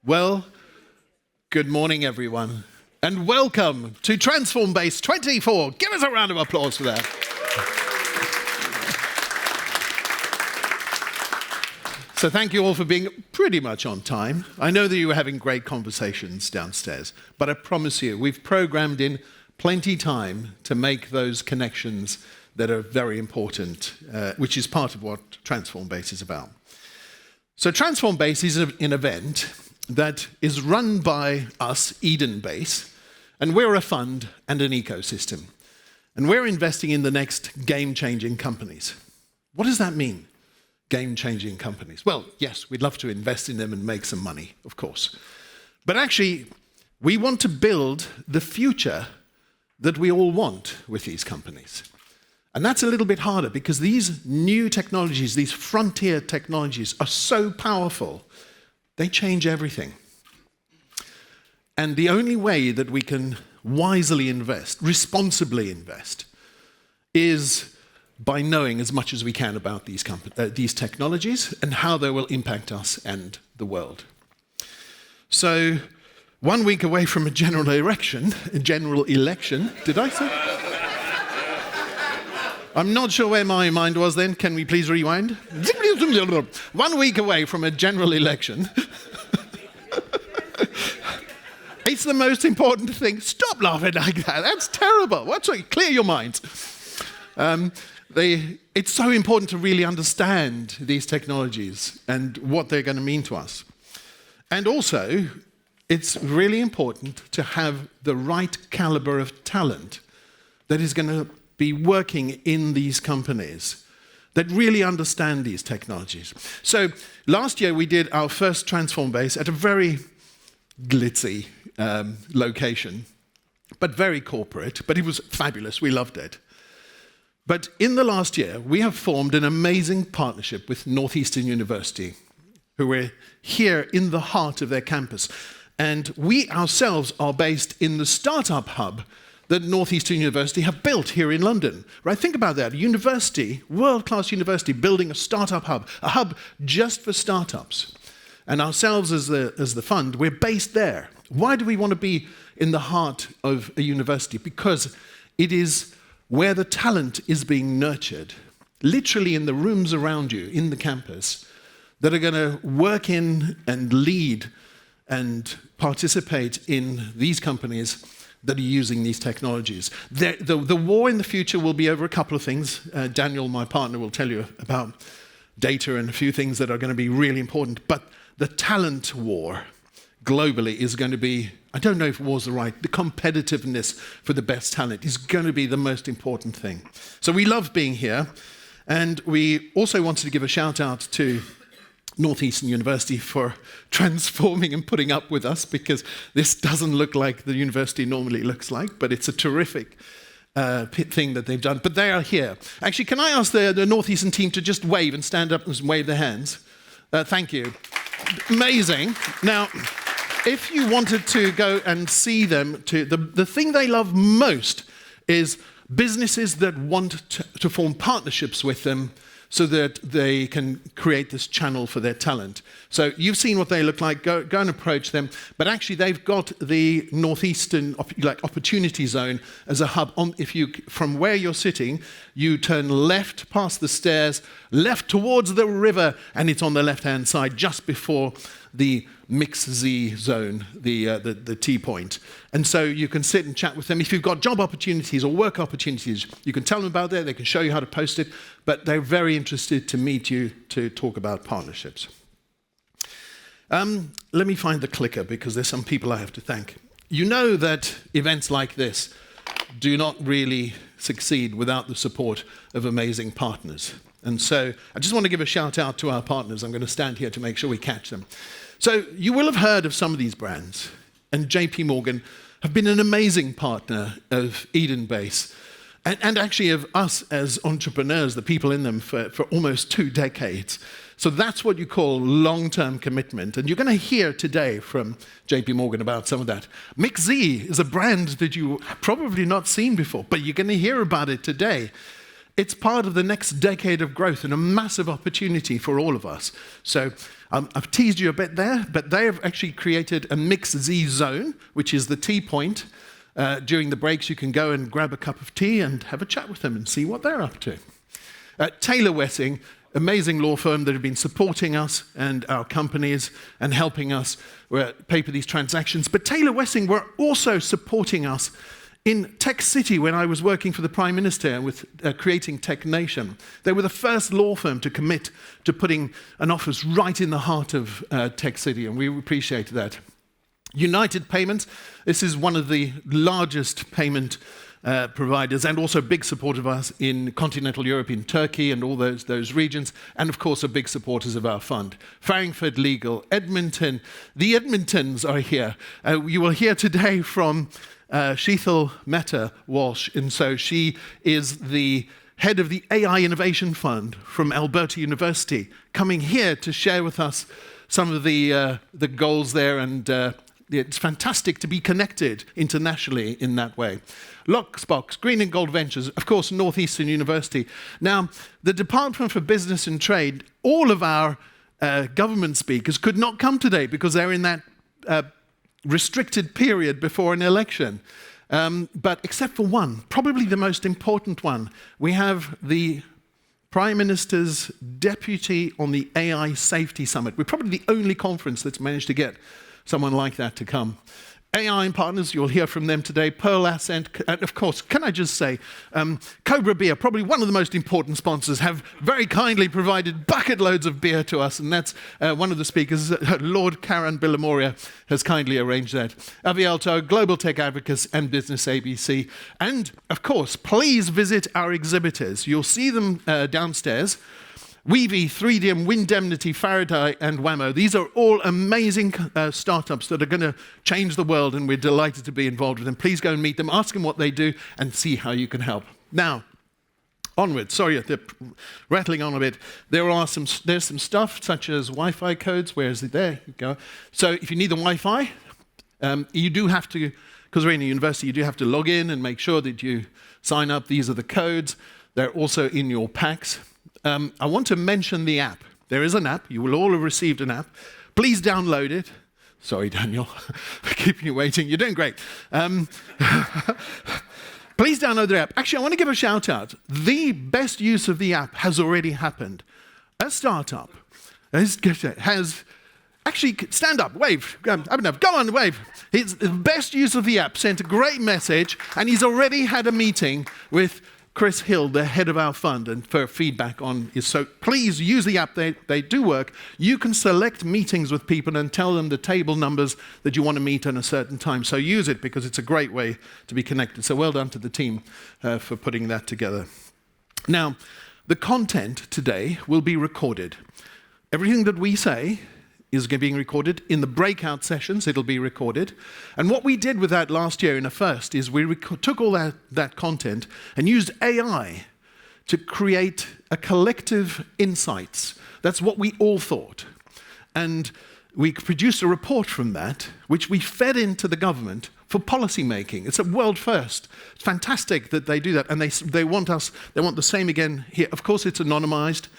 Well, good morning, everyone, and welcome to TransformBase 24. Give us a round of applause for that. So thank you all for being pretty much on time. I know that you were having great conversations downstairs, but I promise you, we've programmed in plenty time to make those connections that are very important, which is part of what TransformBase is about. So TransformBase is an event that is run by us, EdenBase, and we're a fund and an ecosystem. And we're investing in the next game-changing companies. What does that mean, game-changing companies? Well, yes, we'd love to invest in them and make some money, of course. But actually, we want to build the future that we all want with these companies. And that's a little bit harder because these new technologies, these frontier technologies are so powerful, they change everything. And the only way that we can wisely invest, responsibly invest, is by knowing as much as we can about these technologies and how they will impact us and the world. So, 1 week away from a general election, did I say? I'm not sure where my mind was then. Can we please rewind? 1 week away from a general election. It's the most important thing. Stop laughing like that. That's terrible. Clear your minds. It's so important to really understand these technologies and what they're going to mean to us. And also, it's really important to have the right caliber of talent that is going to be working in these companies that really understand these technologies. So last year we did our first TransformBase at a very glitzy location, but very corporate, but it was fabulous, we loved it. But in the last year, we have formed an amazing partnership with Northeastern University, who are here in the heart of their campus. And we ourselves are based in the startup hub that Northeastern University have built here in London. Right? Think about that. A university, world-class university, building a startup hub, a hub just for startups. And ourselves as the fund, we're based there. Why do we want to be in the heart of a university? Because it is where the talent is being nurtured, literally in the rooms around you, in the campus, that are going to work in and lead and participate in these companies that are using these technologies. The war in the future will be over a couple of things. Daniel, my partner, will tell you about data and a few things that are going to be really important. But the talent war globally is going to be, I don't know if war's the competitiveness for the best talent is going to be the most important thing. So we love being here. And we also wanted to give a shout out to Northeastern University for transforming and putting up with us, because this doesn't look like the university normally looks like, but it's a terrific thing that they've done. But they are here. Actually, can I ask the Northeastern team to just wave and stand up and wave their hands? Thank you. Amazing. Now, if you wanted to go and see them, the thing they love most is businesses that want to form partnerships with them so that they can create this channel for their talent. So you've seen what they look like. Go and approach them. But actually, they've got the Northeastern Opportunity Zone as a hub. From where you're sitting, you turn left past the stairs, left towards the river, and it's on the left-hand side, just before the Mix Z zone, the T point. And so you can sit and chat with them. If you've got job opportunities or work opportunities, you can tell them about that. They can show you how to post it. But they're very interested to meet you to talk about partnerships. Let me find the clicker, because there's some people I have to thank. You know that events like this do not really succeed without the support of amazing partners. And so I just want to give a shout out to our partners. I'm going to stand here to make sure we catch them. So you will have heard of some of these brands, and JP Morgan have been an amazing partner of EdenBase, and actually of us as entrepreneurs, the people in them, for almost 2 decades. So that's what you call long-term commitment. And you're going to hear today from JP Morgan about some of that. Mix Z is a brand that you have probably not seen before, but you're going to hear about it today. it's part of the next decade of growth and a massive opportunity for all of us. So I've teased you a bit there, but they have actually created a Mix Z zone, which is the tea point. During the breaks, you can go and grab a cup of tea and have a chat with them and see what they're up to. Taylor Wessing, amazing law firm that have been supporting us and our companies and helping us pay for these transactions. But Taylor Wessing were also supporting us in Tech City when I was working for the Prime Minister with creating Tech Nation. They were the first law firm to commit to putting an office right in the heart of Tech City, and we appreciate that. United Payments, this is one of the largest payment providers and also a big supporter of us in continental Europe, in Turkey and all those regions, and of course are big supporters of our fund. Farringford Legal, Edmonton, the Edmontons are here. You will hear today from Sheethal Mehta Walsh, and so she is the head of the AI Innovation Fund from Alberta University, coming here to share with us some of the goals there, and it's fantastic to be connected internationally in that way. Locksbox, Green and Gold Ventures, of course, Northeastern University. Now, the Department for Business and Trade, all of our government speakers could not come today because they're in that restricted period before an election. But except for one, probably the most important one, we have the Prime Minister's deputy on the AI Safety Summit. We're probably the only conference that's managed to get someone like that to come. AI and partners, you'll hear from them today. Pearl Ascent, and of course, can I just say, Cobra Beer, probably one of the most important sponsors, have very kindly provided bucket loads of beer to us, and that's one of the speakers, Lord Karen Billamoria, has kindly arranged that. Avialto, Global Tech Advocates, and Business ABC. And of course, please visit our exhibitors. You'll see them downstairs. Weavy, 3DM, Windemnity, Faraday, and Whammo. These are all amazing startups that are going to change the world, and we're delighted to be involved with them. Please go and meet them, ask them what they do, and see how you can help. Now, onward. Sorry, they're rattling on a bit. There's some stuff such as Wi-Fi codes. Where is it? There you go. So if you need the Wi-Fi, you do have to, because we're in a university, you do have to log in and make sure that you sign up. These are the codes. They're also in your packs. I want to mention the app. There is an app. You will all have received an app. Please download it. Sorry, Daniel, for keeping you waiting. You're doing great. Please download the app. Actually, I want to give a shout out. The best use of the app has already happened. A startup has actually, stand up, wave. Abhinav, go on, wave. It's the best use of the app, sent a great message, and he's already had a meeting with Chris Hill, the head of our fund, and for feedback on it. So please use the app. They do work. You can select meetings with people and tell them the table numbers that you want to meet at a certain time. So use it because it's a great way to be connected. So well done to the team for putting that together. Now, the content today will be recorded. Everything that we say is being recorded. In the breakout sessions, it'll be recorded. And what we did with that last year in a first is we took all that content and used AI to create a collective insights. That's what we all thought. And we produced a report from that, which we fed into the government for policy making. It's a world first. It's fantastic that they do that. And they want the same again here. Of course, it's anonymized.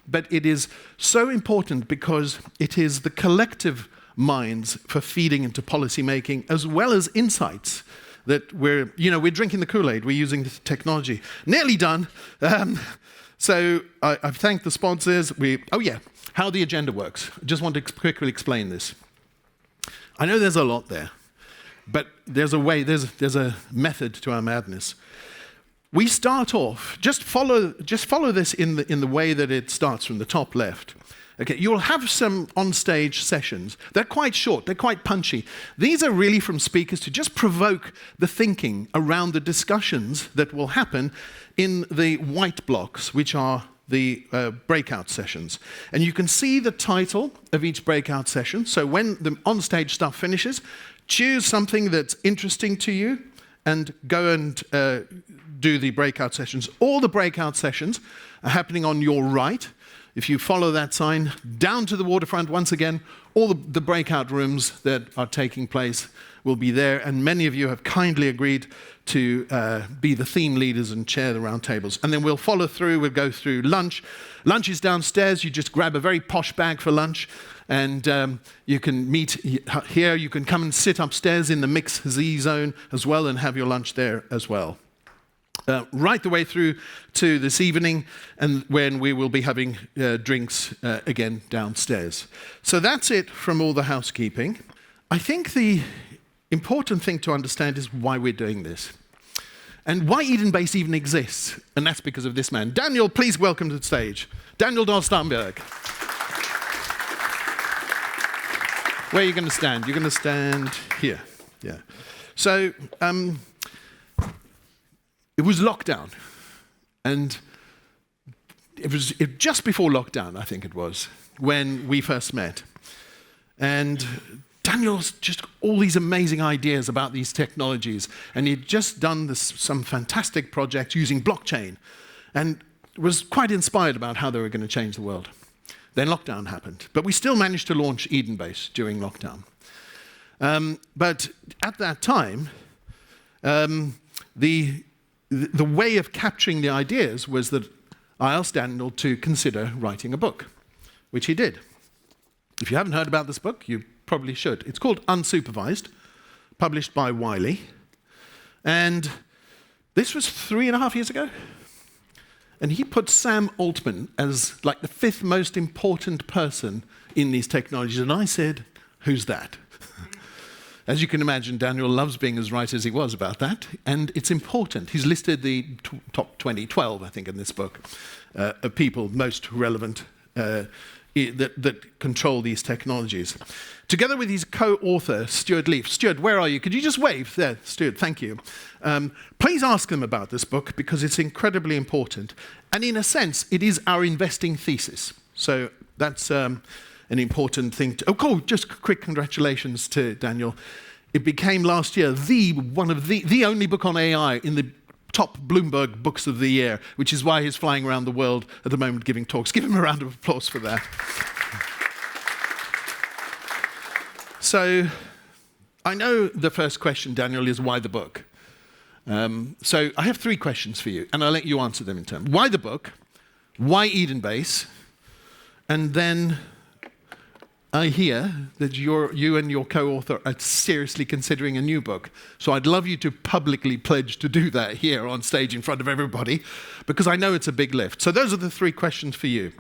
But it is so important because it is the collective minds for feeding into policy making as well as insights that we're drinking the Kool-Aid, we're using the technology. Nearly done. So I've thanked the sponsors. How the agenda works. I just want to quickly explain this. I know there's a lot there, but there's a method to our madness. We start off, just follow this in the way that it starts from the top left. Okay, you'll have some on-stage sessions. They're quite short, they're quite punchy. These are really from speakers to just provoke the thinking around the discussions that will happen in the white blocks, which are the breakout sessions. And you can see the title of each breakout session. So when the on-stage stuff finishes, choose something that's interesting to you and go and do the breakout sessions. All the breakout sessions are happening on your right. if you follow that sign, down to the waterfront once again, all the breakout rooms that are taking place will be there, and many of you have kindly agreed to be the theme leaders and chair the round tables. And then we'll follow through, we'll go through lunch. Lunch is downstairs, you just grab a very posh bag for lunch, and you can meet here, you can come and sit upstairs in the Mix Z zone as well and have your lunch there as well. Right the way through to this evening, and when we will be having drinks again downstairs. So that's it from all the housekeeping. I think the important thing to understand is why we're doing this, and why EdenBase even exists, and that's because of this man. Daniel, please welcome to the stage. Daniel Dahl-Starnberg. Where are you going to stand? You're going to stand here. Yeah. So, it was lockdown, and it was just before lockdown, I think it was, when we first met. And Daniel's just all these amazing ideas about these technologies, and he'd just done some fantastic projects using blockchain, and was quite inspired about how they were going to change the world. Then lockdown happened, but we still managed to launch EdenBase during lockdown. But at that time, the way of capturing the ideas was that I asked Daniel to consider writing a book, which he did. If you haven't heard about this book, you probably should. It's called Unsupervised, published by Wiley. And this was 3.5 years ago. And he put Sam Altman as like the 5th most important person in these technologies. And I said, who's that? As you can imagine, Daniel loves being as right as he was about that, and it's important. He's listed the top 12, I think, in this book, of people most relevant that control these technologies. Together with his co-author, Stuart Leaf. Stuart, where are you? Could you just wave? There, Stuart, thank you. Please ask them about this book, because it's incredibly important. And in a sense, it is our investing thesis. So that's an important thing to... Oh, cool, just quick congratulations to Daniel. It became last year the only book on AI in the top Bloomberg books of the year, which is why he's flying around the world at the moment giving talks. Give him a round of applause for that. So I know the first question, Daniel, is why the book? So I have 3 questions for you, and I'll let you answer them in turn. Why the book? Why EdenBase? And then I hear that you and your co-author are seriously considering a new book. So I'd love you to publicly pledge to do that here on stage in front of everybody, because I know it's a big lift. So those are the 3 questions for you.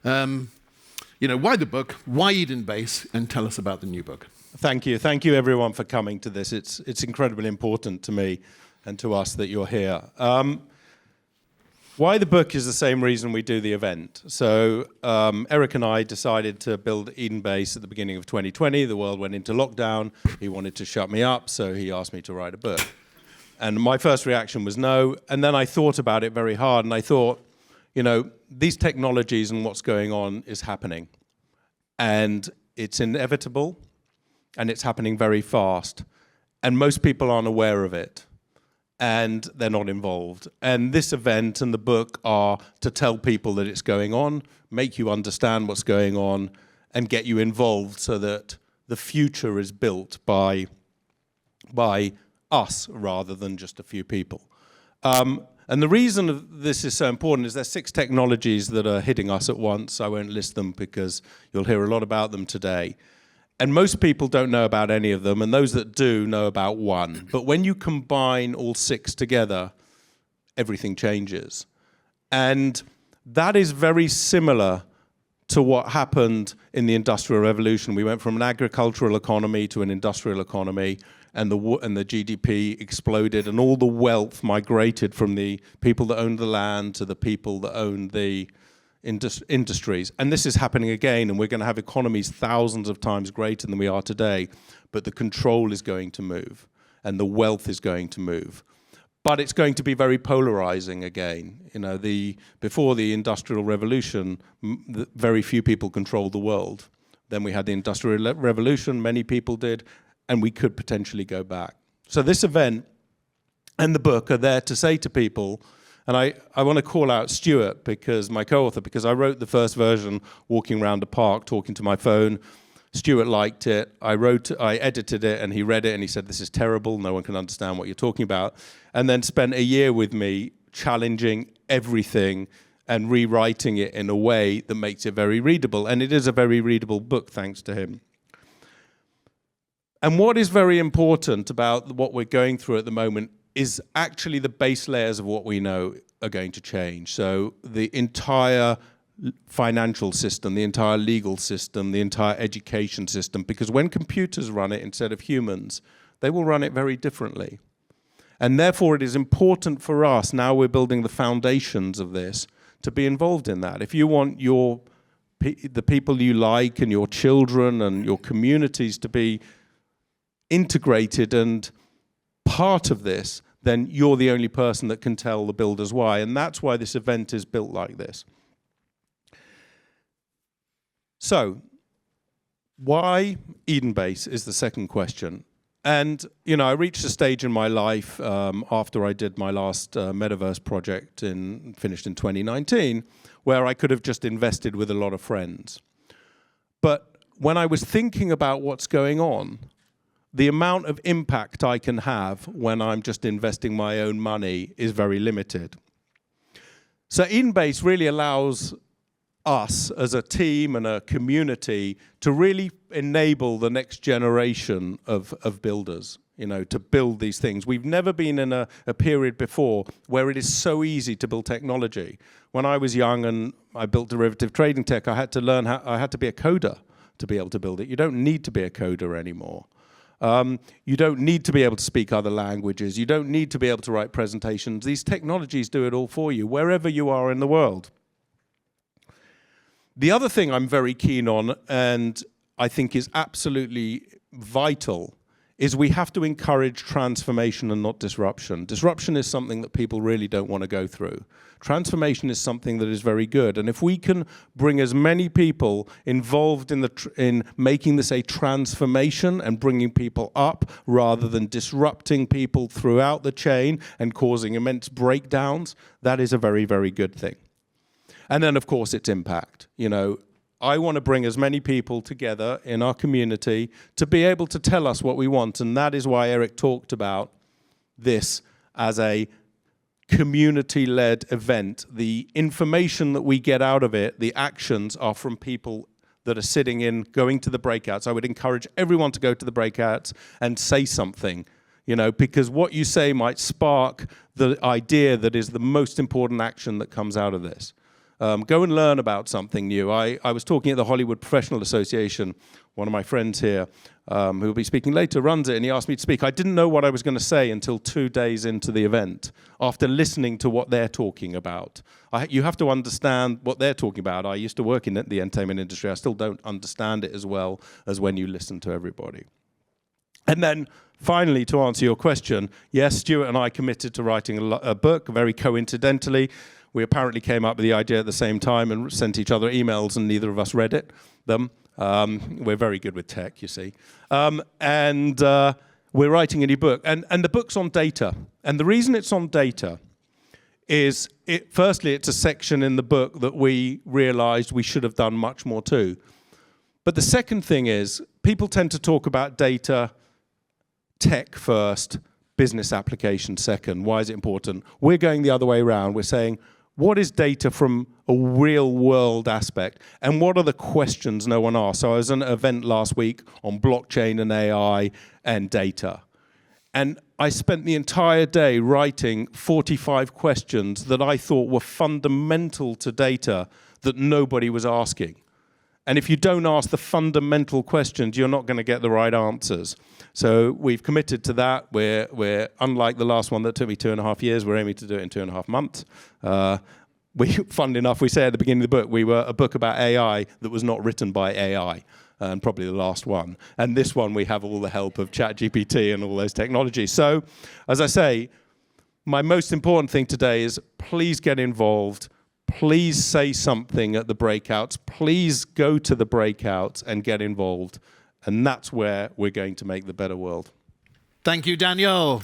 Why the book, why EdenBase, and tell us about the new book. Thank you. Thank you, everyone, for coming to this. It's incredibly important to me and to us that you're here. Why the book is the same reason we do the event. So Eric and I decided to build EdenBase at the beginning of 2020. The world went into lockdown. He wanted to shut me up, so he asked me to write a book. And my first reaction was no. And then I thought about it very hard, and I thought, these technologies and what's going on is happening. And it's inevitable, and it's happening very fast. And most people aren't aware of it, and they're not involved. And this event and the book are to tell people that it's going on, make you understand what's going on, and get you involved so that the future is built by us rather than just a few people. And the reason this is so important is there's 6 technologies that are hitting us at once. I won't list them because you'll hear a lot about them today. And most people don't know about any of them, and those that do know about one. But when you combine all 6 together, everything changes. And that is very similar to what happened in the Industrial Revolution. We went from an agricultural economy to an industrial economy, and the GDP exploded, and all the wealth migrated from the people that owned the land to the people that owned the industries. And this is happening again, and we're going to have economies thousands of times greater than we are today, but the control is going to move, and the wealth is going to move. But it's going to be very polarizing again. Before the Industrial Revolution, very few people controlled the world. Then we had the Industrial Revolution, many people did, and we could potentially go back. So this event and the book are there to say to people, And I want to call out Stuart, because my co-author, because I wrote the first version walking around the park, talking to my phone. Stuart liked it. I edited it, and he read it, and he said, "This is terrible. No one can understand what you're talking about." And then spent a year with me challenging everything and rewriting it in a way that makes it very readable. And it is a very readable book, thanks to him. And what is very important about what we're going through at the moment is actually the base layers of what we know are going to change. So the entire financial system, the entire legal system, the entire education system, because when computers run it instead of humans, they will run it very differently. And therefore it is important for us, now we're building the foundations of this, to be involved in that. If you want the people you like and your children and your communities to be integrated and part of this, then you're the only person that can tell the builders why. And that's why this event is built like this. So, why EdenBase is the second question. And, you know, I reached a stage in my life after I did my last metaverse project finished in 2019, where I could have just invested with a lot of friends. But when I was thinking about what's going on, the amount of impact I can have when I'm just investing my own money is very limited. So EdenBase really allows us as a team and a community to really enable the next generation of builders, you know, to build these things. We've never been in a period before where it is so easy to build technology. When I was young and I built derivative trading tech, I had to learn I had to be a coder to be able to build it. You don't need to be a coder anymore. You don't need to be able to speak other languages. You don't need to be able to write presentations. These technologies do it all for you, wherever you are in the world. The other thing I'm very keen on, and I think is absolutely vital, is we have to encourage transformation and not disruption. Disruption is something that people really don't want to go through. Transformation is something that is very good. And if we can bring as many people involved in making this a transformation and bringing people up rather than disrupting people throughout the chain and causing immense breakdowns, that is a very, very good thing. And then, of course, its impact. You know, I want to bring as many people together in our community to be able to tell us what we want. And that is why Eric talked about this as a community-led event. The information that we get out of it, the actions, are from people that are sitting in, going to the breakouts. I would encourage everyone to go to the breakouts and say something, you know, because what you say might spark the idea that is the most important action that comes out of this. Go and learn about something new. I was talking at the Hollywood Professional Association. One of my friends here, who will be speaking later, runs it, and he asked me to speak. I didn't know what I was going to say until 2 days into the event, after listening to what they're talking about. You have to understand what they're talking about. I used to work in the entertainment industry. I still don't understand it as well as when you listen to everybody. And then, finally, to answer your question, yes, Stuart and I committed to writing a book, very coincidentally. We apparently came up with the idea at the same time and sent each other emails, and neither of us read them. We're very good with tech, you see. And we're writing a new book. And the book's on data. And the reason it's on data is, firstly, it's a section in the book that we realized we should have done much more to. But the second thing is, people tend to talk about data, tech first, business application second. Why is it important? We're going the other way around. We're saying, what is data from a real world aspect? And what are the questions no one asked? So I was at an event last week on blockchain and AI and data. And I spent the entire day writing 45 questions that I thought were fundamental to data that nobody was asking. And if you don't ask the fundamental questions, you're not going to get the right answers. So we've committed to that. We're unlike the last one that took me 2.5 years. We're aiming to do it in 2.5 months. Fun enough, we say at the beginning of the book, we were a book about AI that was not written by AI, and probably the last one. And this one, we have all the help of ChatGPT and all those technologies. So, as I say, my most important thing today is please get involved. Please say something at the breakouts. Please go to the breakouts and get involved. And that's where we're going to make the better world. Thank you, Daniel.